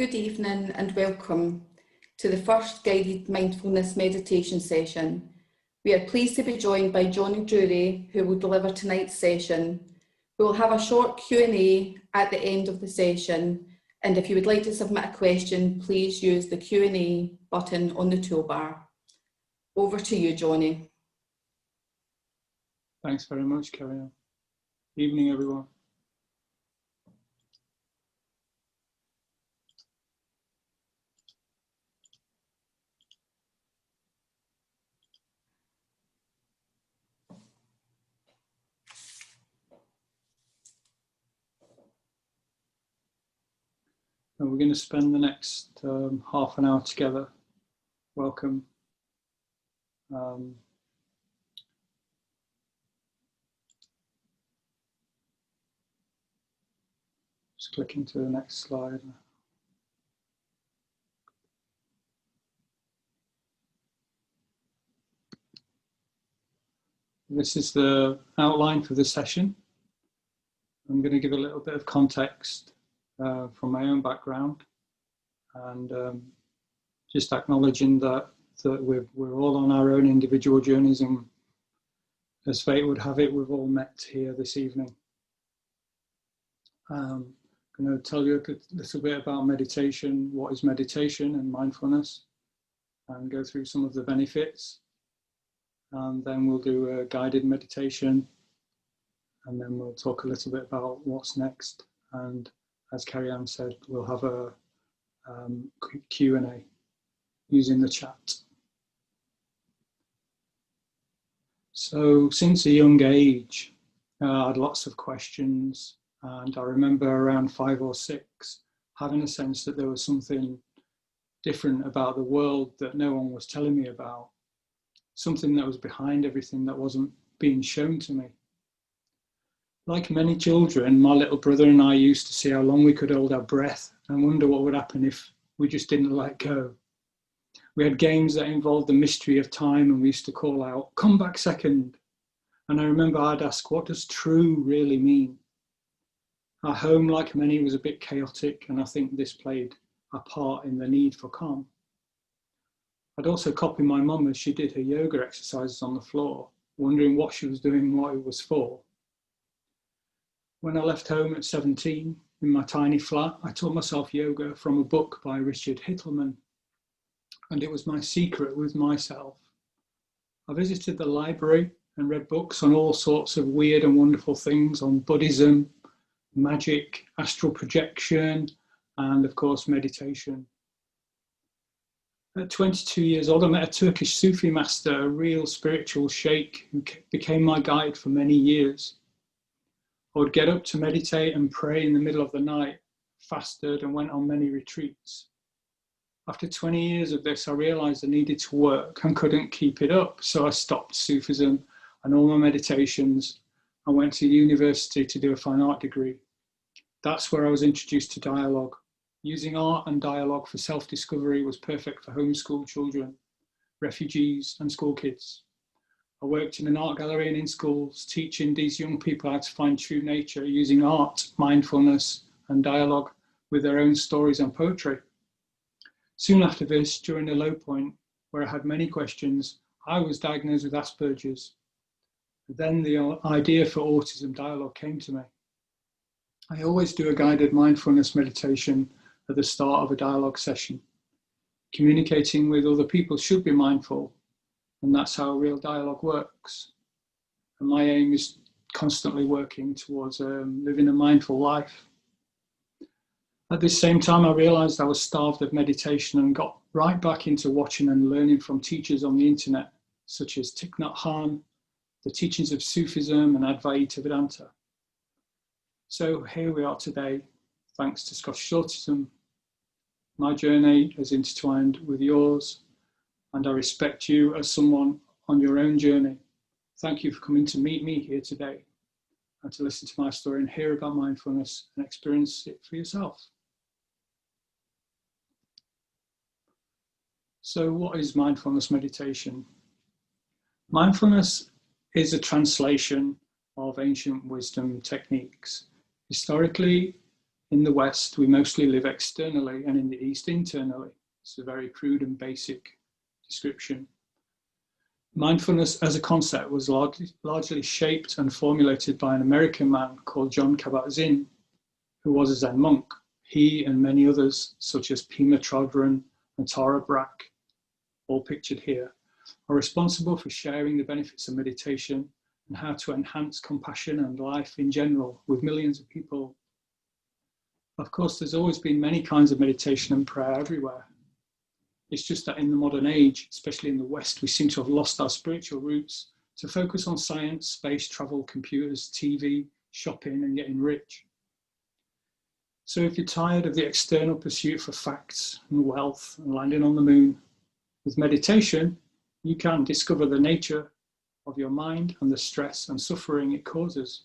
Good evening and welcome to the first guided mindfulness meditation session. We are pleased to be joined by Johnny Drury, who will deliver tonight's session. We will have a short Q&A at the end of the session, and if you would like to submit a question, please use the Q&A button on the toolbar. Over to you, Johnny. Thanks very much, Carrie. Evening, everyone. And we're going to spend the next half an hour together. Welcome. Just clicking to the next slide. This is the outline for the session. I'm going to give a little bit of context from my own background, and just acknowledging that we're all on our own individual journeys, and as fate would have it, we've all met here this evening. I'm going to tell you a little bit about meditation, what is meditation and mindfulness, and go through some of the benefits. And then we'll do a guided meditation, and then we'll talk a little bit about what's next. And as Carrie-Anne said, we'll have a quick Q&A using the chat. So since a young age, I had lots of questions, and I remember around 5 or 6 having a sense that there was something different about the world that no one was telling me about, something that was behind everything that wasn't being shown to me. Like many children, my little brother and I used to see how long we could hold our breath and wonder what would happen if we just didn't let go. We had games that involved the mystery of time, and we used to call out, "Come back second." And I remember I'd ask, what does true really mean? Our home, like many, was a bit chaotic, and I think this played a part in the need for calm. I'd also copy my mum as she did her yoga exercises on the floor, wondering what she was doing and what it was for. When I left home at 17, in my tiny flat, I taught myself yoga from a book by Richard Hittelman, and it was my secret with myself. I visited the library and read books on all sorts of weird and wonderful things, on Buddhism, magic, astral projection, and of course meditation. At 22 years old, I met a Turkish Sufi master, a real spiritual sheikh, who became my guide for many years. I would get up to meditate and pray in the middle of the night, fasted, and went on many retreats. After 20 years of this, I realized I needed to work and couldn't keep it up, so I stopped Sufism and all my meditations. I went to university to do a fine art degree. That's where I was introduced to dialogue. Using art and dialogue for self-discovery was perfect for homeschool children, refugees, and school kids. I worked in an art gallery and in schools, teaching these young people how to find true nature using art, mindfulness, and dialogue with their own stories and poetry. Soon after this, during a low point where I had many questions, I was diagnosed with Asperger's. Then the idea for autism dialogue came to me. I always do a guided mindfulness meditation at the start of a dialogue session. Communicating with other people should be mindful, and that's how real dialogue works. And my aim is constantly working towards living a mindful life. At the same time, I realized I was starved of meditation and got right back into watching and learning from teachers on the internet, such as Thich Nhat Hanh, the teachings of Sufism, and Advaita Vedanta. So here we are today, thanks to Scottish Autism. My journey is intertwined with yours, and I respect you as someone on your own journey. Thank you for coming to meet me here today and to listen to my story and hear about mindfulness and experience it for yourself. So what is mindfulness meditation? Mindfulness is a translation of ancient wisdom techniques. Historically, In the West, we mostly live externally, and in the East, internally. It's a very crude and basic description. Mindfulness as a concept was largely shaped and formulated by an American man called Jon Kabat-Zinn, who was a Zen monk. He and many others, such as Pema Chodron and Tara Brach, all pictured here, are responsible for sharing the benefits of meditation and how to enhance compassion and life in general with millions of people. Of course, there's always been many kinds of meditation and prayer everywhere. It's just that in the modern age, especially in the West, we seem to have lost our spiritual roots to focus on science, space travel, computers, TV, shopping, and getting rich. So if you're tired of the external pursuit for facts and wealth and landing on the moon, with meditation, you can discover the nature of your mind and the stress and suffering it causes.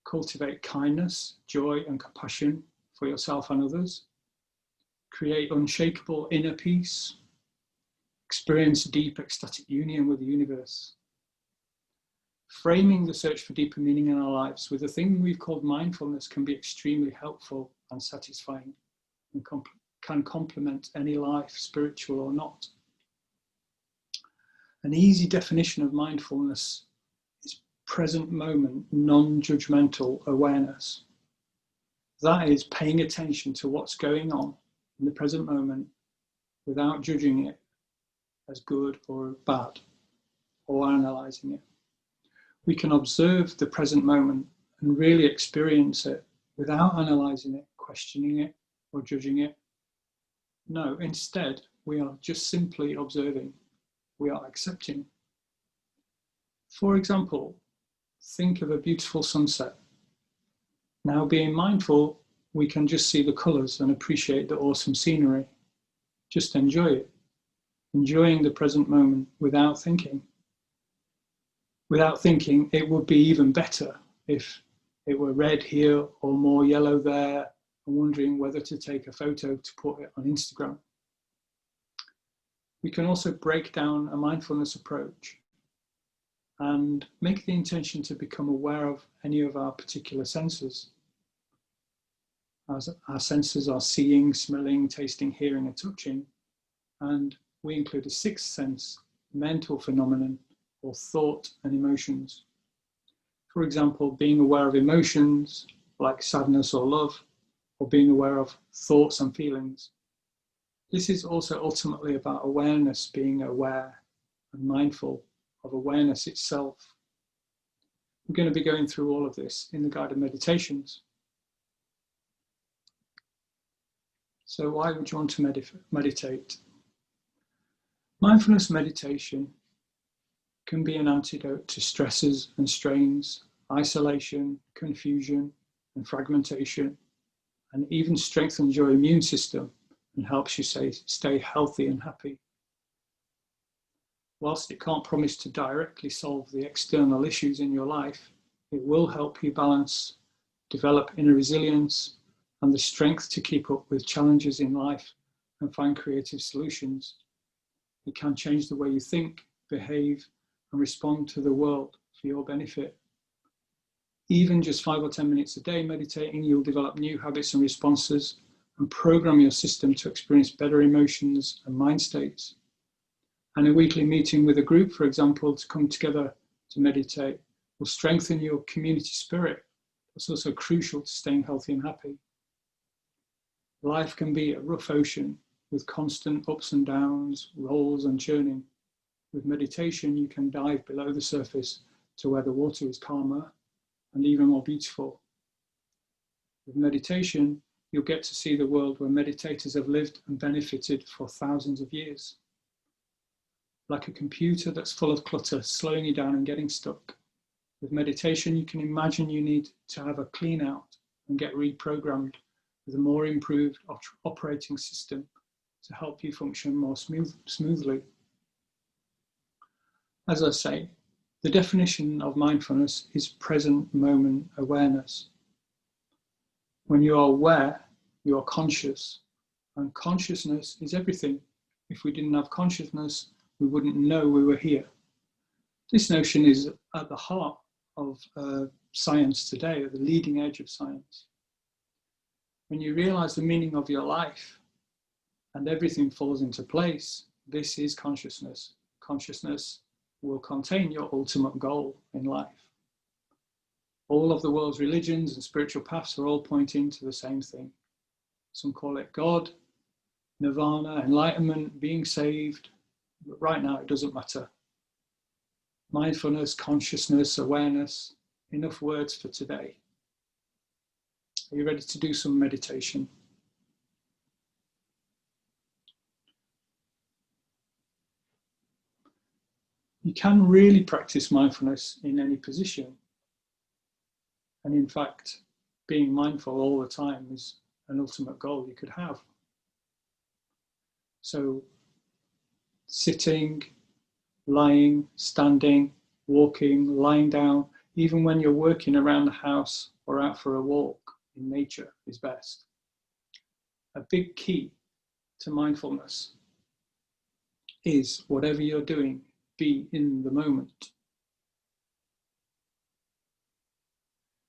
Cultivate kindness, joy, and compassion for yourself and others. Create unshakable inner peace. Experience deep ecstatic union with the universe. Framing the search for deeper meaning in our lives with the thing we've called mindfulness can be extremely helpful and satisfying, and can complement any life, spiritual or not. An easy definition of mindfulness is present moment, non-judgmental awareness. That is paying attention to what's going on in the present moment without judging it as good or bad or analysing it. We can observe the present moment and really experience it without analysing it, questioning it, or judging it. No, instead, we are just simply observing. We are accepting. For example, think of a beautiful sunset. Now, being mindful, we can just see the colours and appreciate the awesome scenery. Just enjoy it. Enjoying the present moment without thinking. Without thinking, it would be even better if it were red here or more yellow there, and wondering whether to take a photo to put it on Instagram. We can also break down a mindfulness approach and make the intention to become aware of any of our particular senses. As our senses are seeing, smelling, tasting, hearing, and touching, and we include a sixth sense, mental phenomenon, or thought and emotions. For example, being aware of emotions like sadness or love, or being aware of thoughts and feelings. This is also ultimately about awareness, being aware and mindful of awareness itself. We're going to be going through all of this in the guided meditations. So why would you want to meditate? Mindfulness meditation can be an antidote to stresses and strains, isolation, confusion, and fragmentation, and even strengthens your immune system and helps you stay healthy and happy. Whilst it can't promise to directly solve the external issues in your life, it will help you balance, develop inner resilience, and the strength to keep up with challenges in life and find creative solutions. It can change the way you think, behave, and respond to the world for your benefit. Even just 5 or 10 minutes a day meditating, you'll develop new habits and responses and program your system to experience better emotions and mind states. And a weekly meeting with a group, for example, to come together to meditate will strengthen your community spirit. It's also crucial to staying healthy and happy. Life can be a rough ocean with constant ups and downs, rolls and churning. With meditation, you can dive below the surface to where the water is calmer and even more beautiful. With meditation, you'll get to see the world where meditators have lived and benefited for thousands of years. Like a computer that's full of clutter, slowing you down and getting stuck. With meditation, you can imagine you need to have a clean out and get reprogrammed with a more improved operating system to help you function more smoothly. As I say, the definition of mindfulness is present moment awareness. When you are aware, you are conscious, and consciousness is everything. If we didn't have consciousness, we wouldn't know we were here. This notion is at the heart of science today, at the leading edge of science. When you realize the meaning of your life and everything falls into place, this is consciousness. Consciousness will contain your ultimate goal in life. All of the world's religions and spiritual paths are all pointing to the same thing. Some call it God, nirvana, enlightenment, being saved. But right now, it doesn't matter. Mindfulness, consciousness, awareness, enough words for today. Are you ready to do some meditation? You can really practice mindfulness in any position. And in fact, being mindful all the time is an ultimate goal you could have. So sitting, lying, standing, walking, lying down, even when you're working around the house or out for a walk in nature is best. A big key to mindfulness is whatever you're doing, be in the moment.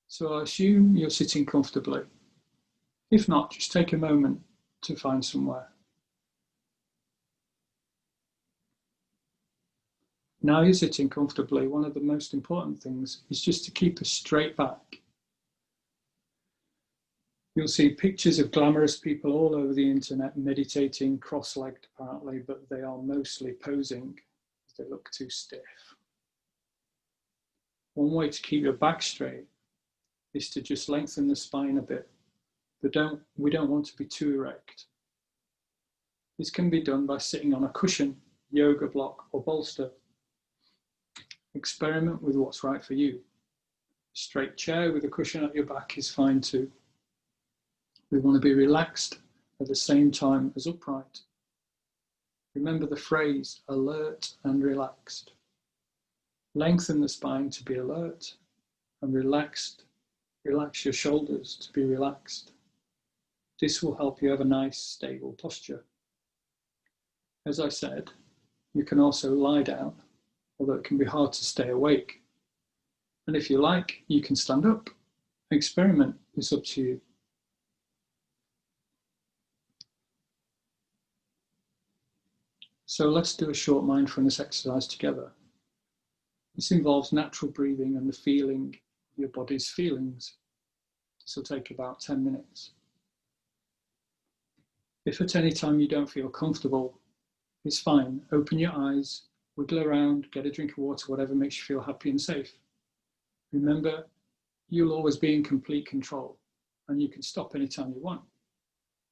So I assume you're sitting comfortably. If not, just take a moment to find somewhere. Now you're sitting comfortably, one of the most important things is just to keep a straight back. You'll see pictures of glamorous people all over the internet meditating cross-legged apparently, but they are mostly posing as they look too stiff. One way to keep your back straight is to just lengthen the spine a bit, but we don't want to be too erect. This can be done by sitting on a cushion, yoga block, or bolster. Experiment with what's right for you. A straight chair with a cushion at your back is fine too. We want to be relaxed at the same time as upright. Remember the phrase, alert and relaxed. Lengthen the spine to be alert and relaxed. Relax your shoulders to be relaxed. This will help you have a nice, stable posture. As I said, you can also lie down, although it can be hard to stay awake. And if you like, you can stand up. Experiment, it's up to you. So let's do a short mindfulness exercise together. This involves natural breathing and the feeling of your body's feelings. This will take about 10 minutes. If at any time you don't feel comfortable, it's fine. Open your eyes, wiggle around, get a drink of water, whatever makes you feel happy and safe. Remember, you'll always be in complete control and you can stop anytime you want.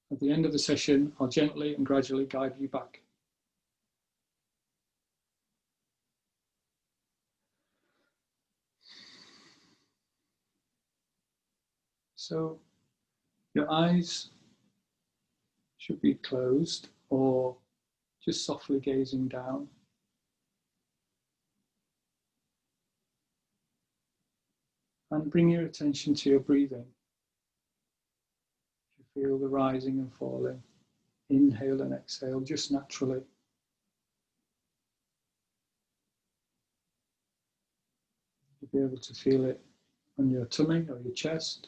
At the end of the session, I'll gently and gradually guide you back. So your eyes should be closed or just softly gazing down. And bring your attention to your breathing. You feel the rising and falling. Inhale and exhale just naturally. You'll be able to feel it on your tummy or your chest,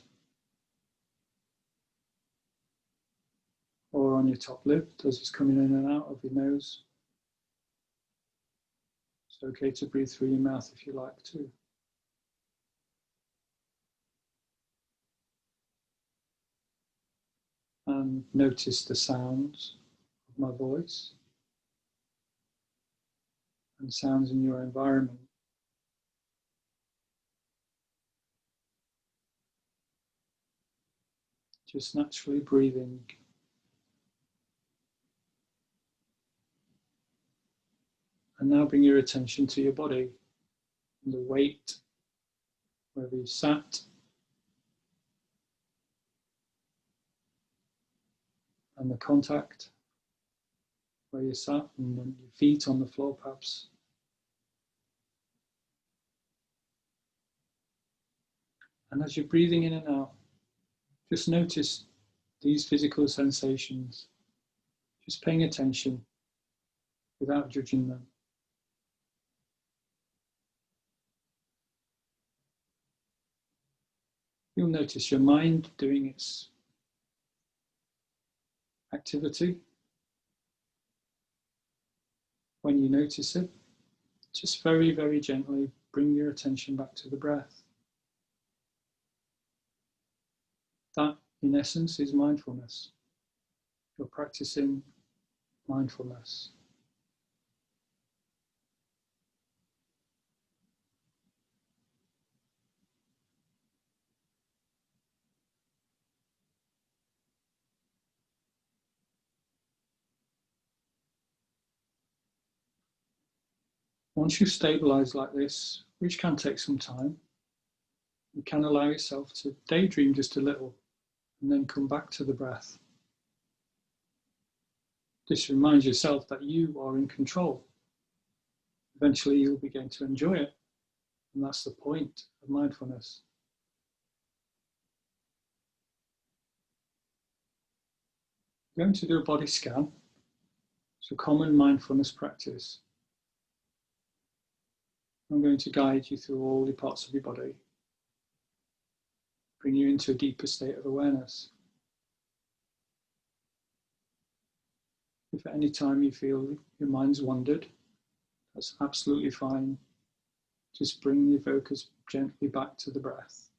or on your top lip as it's coming in and out of your nose. It's okay to breathe through your mouth if you like to. And notice the sounds of my voice and sounds in your environment. Just naturally breathing. And now bring your attention to your body and the weight, wherever you sat, and the contact where you sat, and then your feet on the floor perhaps. And as you're breathing in and out, just notice these physical sensations, just paying attention without judging them. You'll notice your mind doing its activity. When you notice it, just very, very gently bring your attention back to the breath. That, in essence, is mindfulness. You're practicing mindfulness. Once you've stabilized like this, which can take some time, you can allow yourself to daydream just a little and then come back to the breath. Just remind yourself that you are in control. Eventually you'll begin to enjoy it, and that's the point of mindfulness. I'm going to do a body scan. It's a common mindfulness practice. I'm going to guide you through all the parts of your body, bring you into a deeper state of awareness. If at any time you feel your mind's wandered, that's absolutely fine. Just bring your focus gently back to the breath.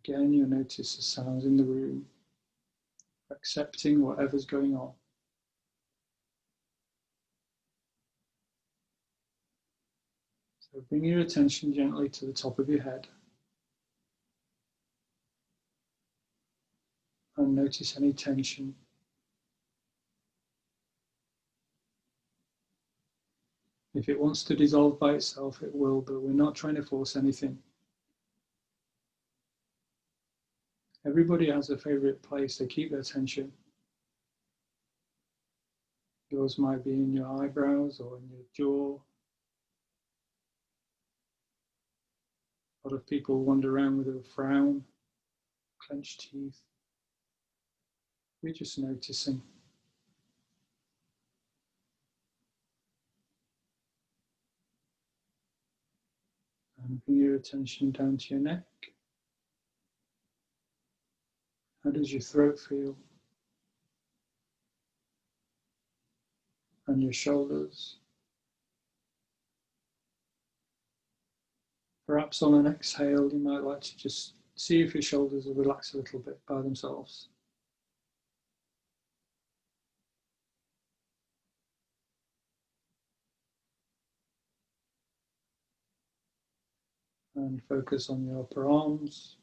Again, you'll notice the sounds in the room, accepting whatever's going on. So bring your attention gently to the top of your head and notice any tension. If it wants to dissolve by itself, it will, but we're not trying to force anything. Everybody has a favorite place they keep their attention. Yours might be in your eyebrows or in your jaw. A lot of people wander around with a frown, clenched teeth. We're just noticing. And bring your attention down to your neck. How does your throat feel? And your shoulders? Perhaps on an exhale, you might like to just see if your shoulders will relax a little bit by themselves. And focus on your upper arms,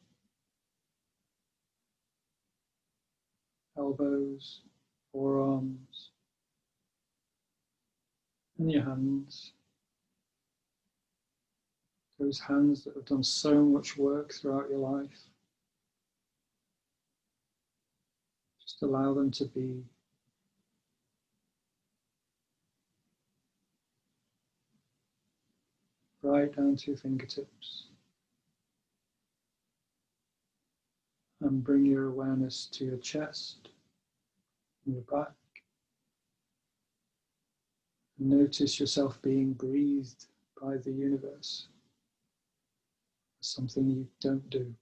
elbows, forearms, and your hands. Those hands that have done so much work throughout your life. Just allow them to be. Right down to your fingertips. And bring your awareness to your chest, and your back. And notice yourself being breathed by the universe. Something you don't do.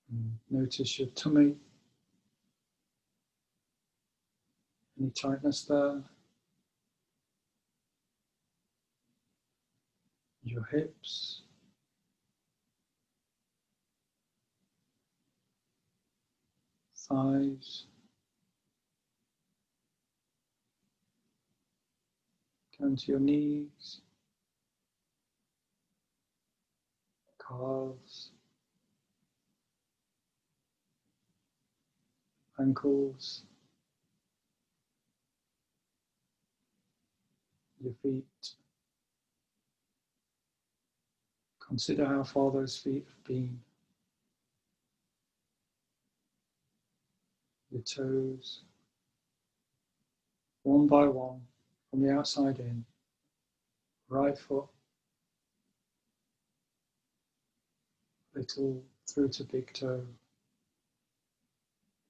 And notice your tummy, any tightness there, your hips, thighs, down to your knees, calves, ankles, your feet. Consider how far those feet have been. Your toes, one by one, from the outside in. Right foot, little through to big toe.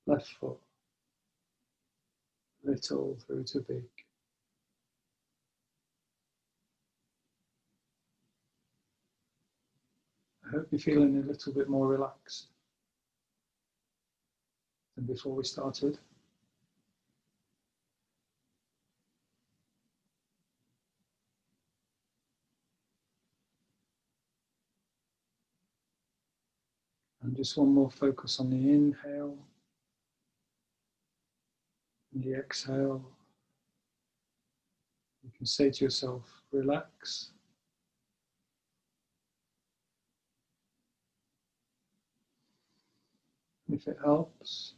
Left foot, little through to big. I hope you're feeling a little bit more relaxed than before we started. And just one more focus on the inhale and the exhale. You can say to yourself, relax. If it helps,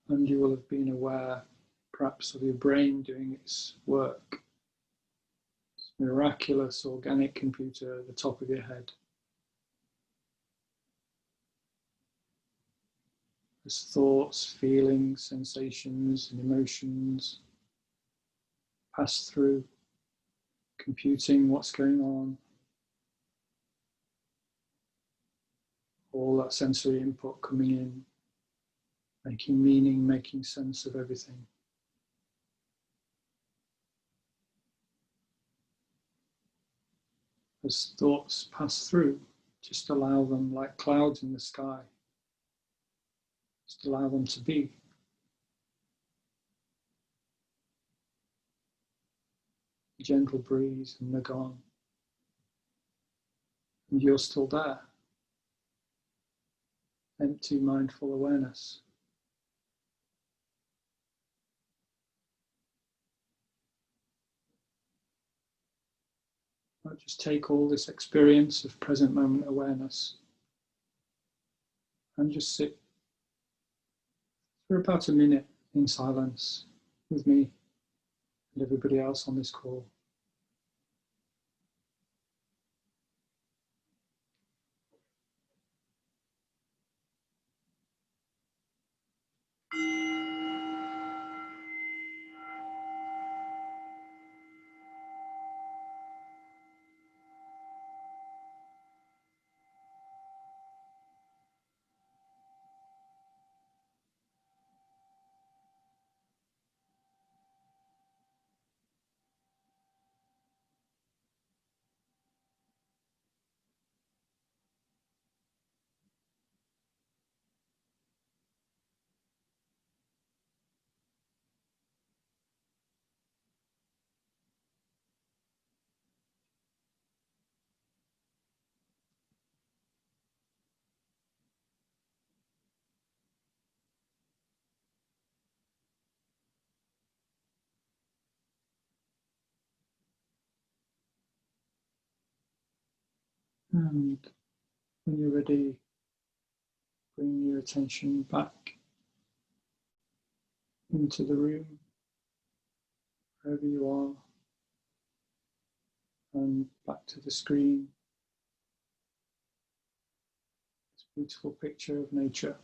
and you will have been aware, perhaps, of your brain doing its work. This miraculous organic computer at the top of your head. As thoughts, feelings, sensations, and emotions pass through, computing what's going on, all that sensory input coming in, making meaning, making sense of everything. As thoughts pass through, just allow them like clouds in the sky. Just allow them to be. A gentle breeze and they're gone. And you're still there. Empty mindful awareness. But just take all this experience of present moment awareness and just sit for about a minute in silence with me and everybody else on this call. And when you're ready, bring your attention back into the room, wherever you are, and back to the screen. This beautiful picture of nature.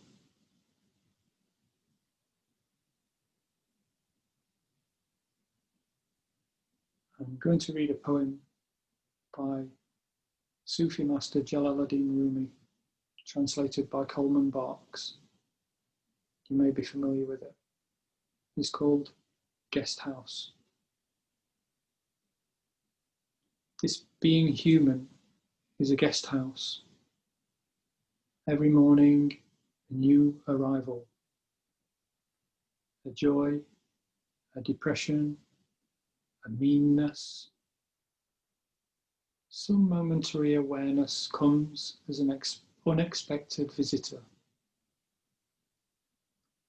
I'm going to read a poem by Sufi master Jalaluddin Rumi, translated by Coleman Barks. You may be familiar with it. It's called Guest House. This being human is a guest house. Every morning, a new arrival. A joy, a depression, a meanness. Some momentary awareness comes as an unexpected visitor.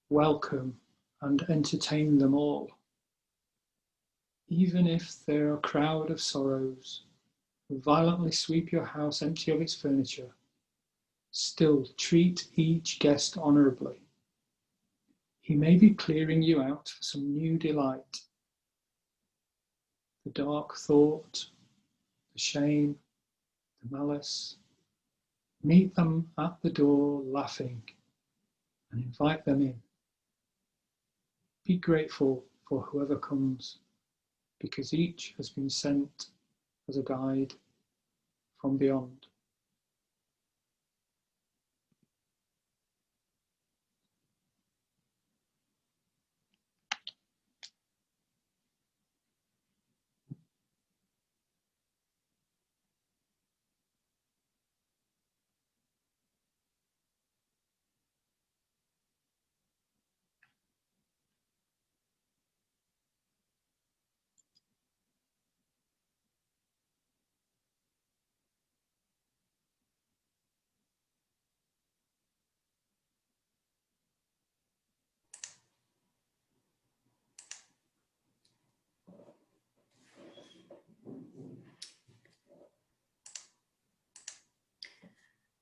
Welcome and entertain them all. Even if they're a crowd of sorrows who violently sweep your house empty of its furniture, still treat each guest honourably. He may be clearing you out for some new delight. The dark thought, the shame, the malice. Meet them at the door laughing and invite them in. Be grateful for whoever comes, because each has been sent as a guide from beyond.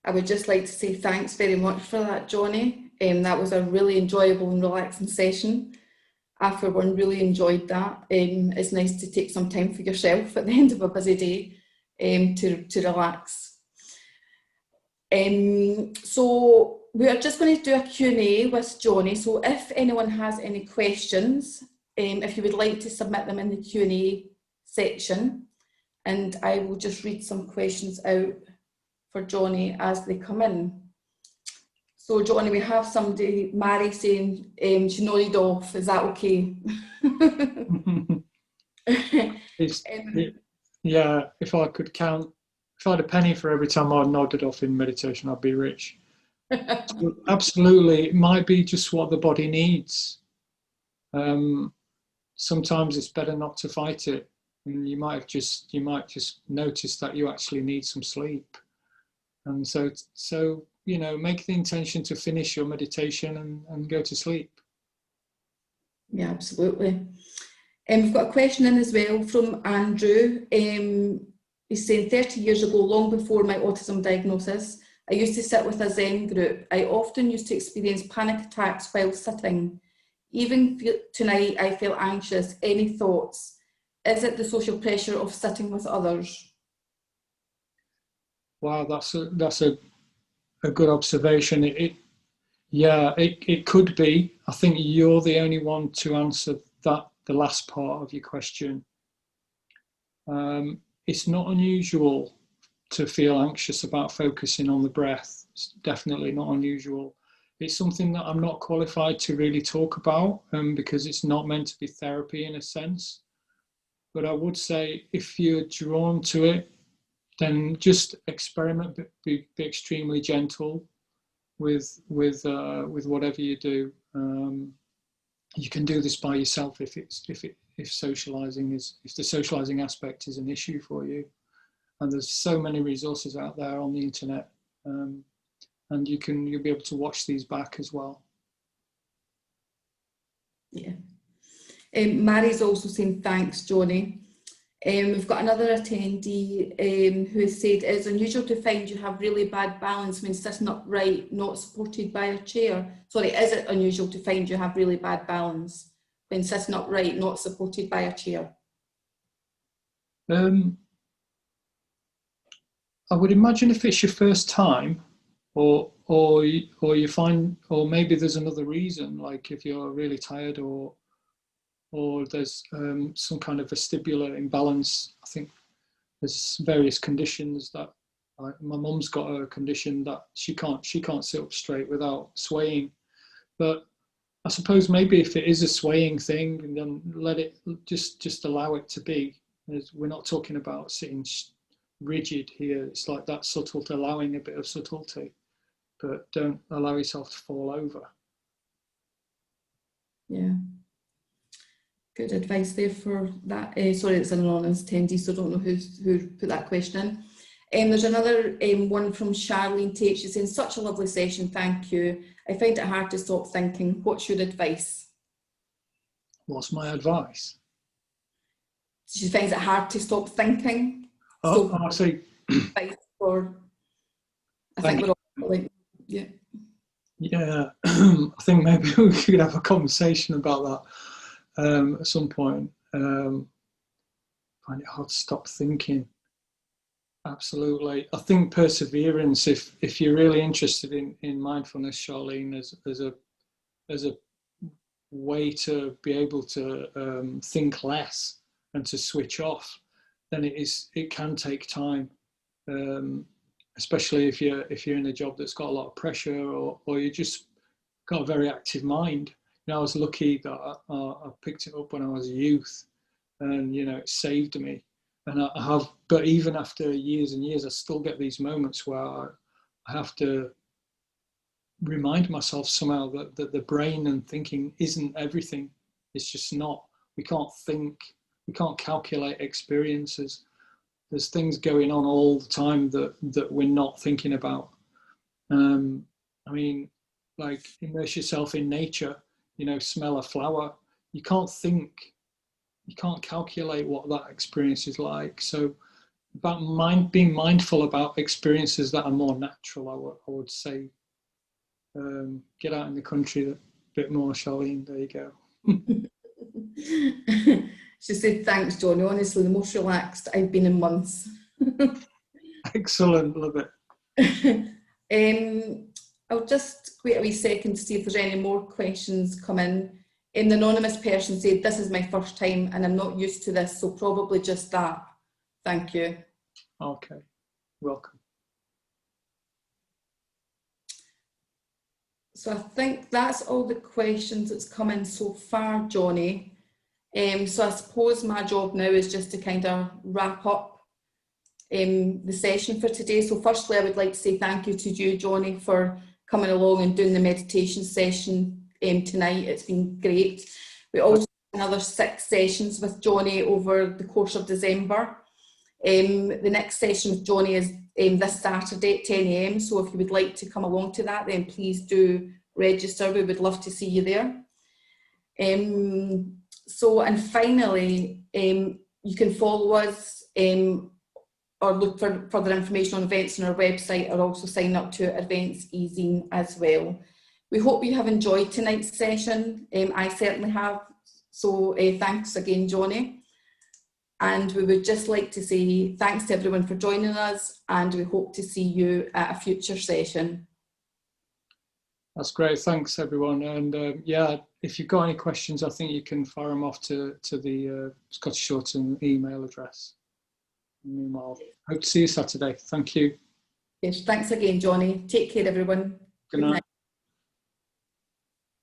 I would just like to say thanks very much for that, Johnny. That was a really enjoyable and relaxing session. I, for one, really enjoyed that. It's nice to take some time for yourself at the end of a busy day to relax. So we are just going to do a Q&A with Johnny. So if anyone has any questions, if you would like to submit them in the Q&A section, and I will just read some questions out for Johnny as they come in. So Johnny, we have somebody, Mary, saying she nodded off. Is that okay? Yeah, if I could count, if I had a penny for every time I nodded off in meditation, I'd be rich. So absolutely, it might be just what the body needs. Sometimes it's better not to fight it, and you might just notice that you actually need some sleep. And so you know, make the intention to finish your meditation and go to sleep. Yeah, absolutely. We've got a question in as well from Andrew. He's saying 30 years ago, long before my autism diagnosis, I used to sit with a Zen group. I often used to experience panic attacks while sitting. Even tonight, I feel anxious. Any thoughts? Is it the social pressure of sitting with others? Wow, that's a good observation. It could be. I think you're the only one to answer that, the last part of your question. It's not unusual to feel anxious about focusing on the breath. It's definitely not unusual. It's something that I'm not qualified to really talk about because it's not meant to be therapy in a sense. But I would say if you're drawn to it, then just experiment, but be extremely gentle with whatever you do. You can do this by yourself if the socializing aspect is an issue for you. And there's so many resources out there on the internet, and you'll be able to watch these back as well. Yeah. Mary's also saying thanks, Johnny. We've got another attendee who has said it's unusual to find you have really bad balance when sitting upright, not supported by a chair. Sorry, is it unusual to find you have really bad balance when sitting upright, not supported by a chair? I would imagine if it's your first time, or you find, or maybe there's another reason, like if you're really tired, or there's some kind of vestibular imbalance. I think there's various conditions that, like my mum's got a condition that she can't sit up straight without swaying. But I suppose maybe if it is a swaying thing, then let it, just allow it to be. We're not talking about sitting rigid here. It's like that subtle, allowing a bit of subtlety, but don't allow yourself to fall over. Yeah. Good advice there for that. Sorry, it's an anonymous attendee, so I don't know who put that question in. There's another one from Charlene Tate. She's saying, such a lovely session, thank you. I find it hard to stop thinking. What's your advice? What's my advice? She finds it hard to stop thinking. I see. Advice for, I think we're all like, yeah. Yeah, I think maybe we could have a conversation about that at some point. Find it hard to stop thinking. Absolutely. I think perseverance, if you're really interested in mindfulness, Charlene, as a way to be able to think less and to switch off, then it can take time, especially if you're in a job that's got a lot of pressure, or you just got a very active mind. You know, I was lucky that I picked it up when I was a youth, and you know, it saved me. And I have, but even after years and years, I still get these moments where I have to remind myself somehow that the brain and thinking isn't everything. It's just not. We can't think, we can't calculate experiences. There's things going on all the time that we're not thinking about. I mean, like immerse yourself in nature, you know, smell a flower. You can't think, you can't calculate what that experience is like. So about being mindful about experiences that are more natural, I would say. Get out in the country a bit more, Charlene. There you go. She said, thanks, Johnny. Honestly, the most relaxed I've been in months. Excellent, love it. I'll just wait a wee second to see if there's any more questions come in. The anonymous person said, this is my first time and I'm not used to this, so probably just that. Thank you. Okay, welcome. So I think that's all the questions that's come in so far, Johnny. So I suppose my job now is just to kind of wrap up the session for today. So firstly, I would like to say thank you to you, Johnny, for coming along and doing the meditation session tonight. It's been great. We also have another 6 sessions with Johnny over the course of December. The next session with Johnny is this Saturday at 10 AM. So if you would like to come along to that, then please do register. We would love to see you there. And finally, you can follow us or look for further information on events on our website, or also sign up to Events e-zine as well. We hope you have enjoyed tonight's session. I certainly have. So thanks again, Johnny. And we would just like to say thanks to everyone for joining us, and we hope to see you at a future session. That's great. Thanks, everyone. And yeah, if you've got any questions, I think you can fire them off to the Scottish Shorten email address. Meanwhile, hope to see you Saturday. Thank you. Yes, thanks again, Johnny. Take care, everyone. Good night.